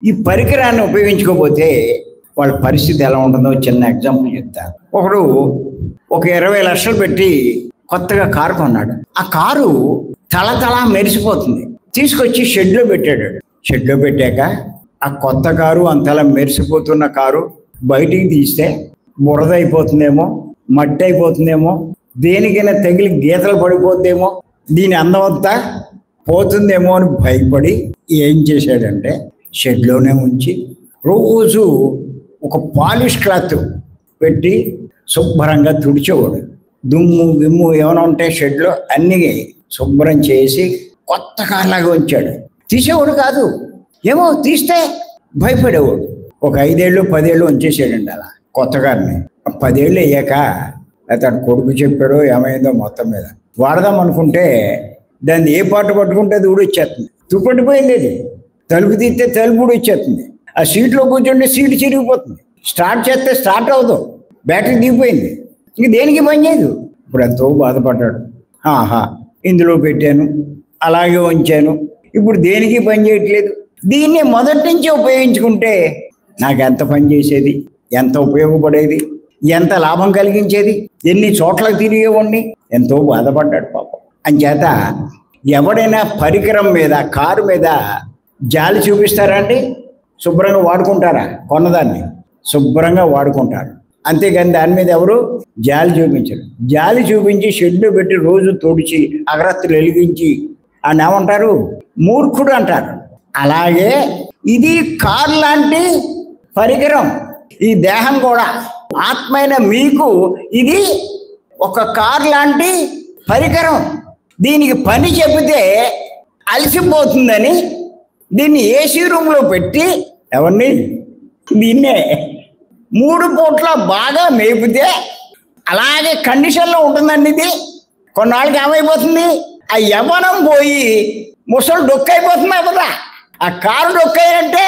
ఈ పరికరాన్ని ఉపయోగించుకోకపోతే వాళ్ళ పరిస్థితి ఎలా ఉంటుందో చిన్న ఎగ్జాంపుల్ చెప్తాను. ఒకడు ఒక 20 లక్షలు పెట్టి కొత్తగా కారు కొన్నాడు. ఆ కారు తళతళ మెరిసిపోతుంది. తీసుకొచ్చి షెడ్లో పెట్టాడు. షెడ్లో పెట్టాక ఆ కొత్త కారు అంతలా మెరిసిపోతున్న కారు బయటికి తీస్తే బురద అయిపోతుందేమో, మట్టి అయిపోతుందేమో, దేనికైనా తగిలి గీతలు పడిపోతుందేమో, దీని అందమంతా పోతుందేమో అని భయపడి ఏం చేశాడంటే షెడ్లోనే ఉంచి రోజు ఒక పాలిష్ క్లాత్ పెట్టి శుభ్రంగా తుడిచేవాడు. దుమ్ము గిమ్ము ఏమైనా ఉంటే షెడ్లో అన్నీ శుభ్రం చేసి కొత్త కార్లాగా ఉంచాడు. తీసేవాడు కాదు, ఏమో తీస్తే భయపడేవాడు. ఒక 5 ఏళ్ళు 10 ఏళ్ళు ఉంచేసాడండి అలా కొత్త కార్ని. 10 ఏళ్ళు అయ్యాక అతను కొడుకు చెప్పాడో ఏమైందో మొత్తం మీద వాడదాం అనుకుంటే దాన్ని ఏ పాట పట్టుకుంటే అది ఊడొచ్చేస్తుంది. తుప్పట్టిపోయింది. అది తలుపు తీస్తే తలుపు ఊడొచ్చేస్తుంది. ఆ సీట్లో కూర్చుంటే సీటు చిరిగిపోతుంది. స్టార్ట్ చేస్తే స్టార్ట్ అవ్వదు, బ్యాటరీ దిగిపోయింది, ఇంక దేనికి పని చేయదు. ఇప్పుడు ఎంతో బాధపడ్డాడు. ఇందులో పెట్టాను, అలాగే ఉంచాను, ఇప్పుడు దేనికి పని చేయట్లేదు. దీన్ని మొదటి నుంచి ఉపయోగించుకుంటే నాకు ఎంత పని చేసేది, ఎంత ఉపయోగపడేది, ఎంత లాభం కలిగించేది, ఎన్ని చోట్లకు తిరిగేవాడిని. ఎంతో బాధపడ్డాడు పాపం. అంచేత ఎవడైనా పరికరం మీద, కారు మీద జాలి చూపిస్తారండి? శుభ్రంగా వాడుకుంటారా? కొన్నదాన్ని శుభ్రంగా వాడుకుంటారు, అంతేగాని దాని మీద ఎవరు జాలి చూపించరు. జాలి చూపించి షెడ్లో పెట్టి రోజు తోడిచి అగరత్తులు వెలిగించి అని ఏమంటారు? మూర్ఖుడు అంటారు. అలాగే ఇది కారు లాంటి పరికరం. ఈ దేహం కూడా ఆత్మైన మీకు ఇది ఒక కారు లాంటి పరికరం. దీనికి పని చెబితే అలసిపోతుందని దీన్ని ఏసీ రూమ్లో పెట్టి ఎవరిని దీన్నే 3 పూట్ల బాగా మేపితే అలాగే కండిషన్లో ఉంటుందండి. ఇది కొన్నాళ్ళకి ఏమైపోతుంది? ఆ యవ్వనం పోయి ముసలు డొక్కైపోతుంది అవదా? ఆ కారు డొక్కైనంటే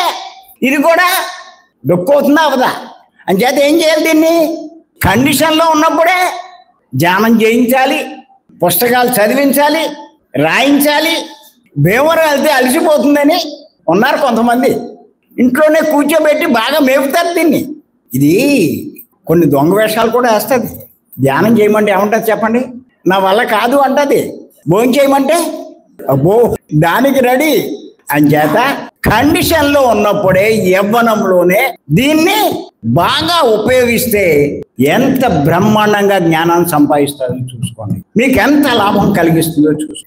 ఇది కూడా డొక్కవుతుందా అవదా? అంచేత ఏం చేయాలి? దీన్ని కండిషన్లో ఉన్నప్పుడే ధ్యానం చేయించాలి, పుస్తకాలు చదివించాలి, రాయించాలి. భీమవరం వెళ్తే అలసిపోతుందని ఉన్నారు కొంతమంది, ఇంట్లోనే కూర్చోబెట్టి బాగా మేపుతారు దీన్ని. ఇది కొన్ని దొంగ వేషాలు కూడా వేస్తుంది. ధ్యానం చేయమంటే ఏమంటుంది చెప్పండి? నా వల్ల కాదు అంటది. భోజనం చేయమంటే అబ్బో దానికి రెడీ. అంచేత కండిషన్లో ఉన్నప్పుడే యవ్వనంలోనే దీన్ని బాగా ఉపయోగిస్తే ఎంత బ్రహ్మాండంగా జ్ఞానాన్ని సంపాదిస్తుందో చూసుకోండి. మీకు ఎంత లాభం కలిగిస్తుందో చూసుకోండి.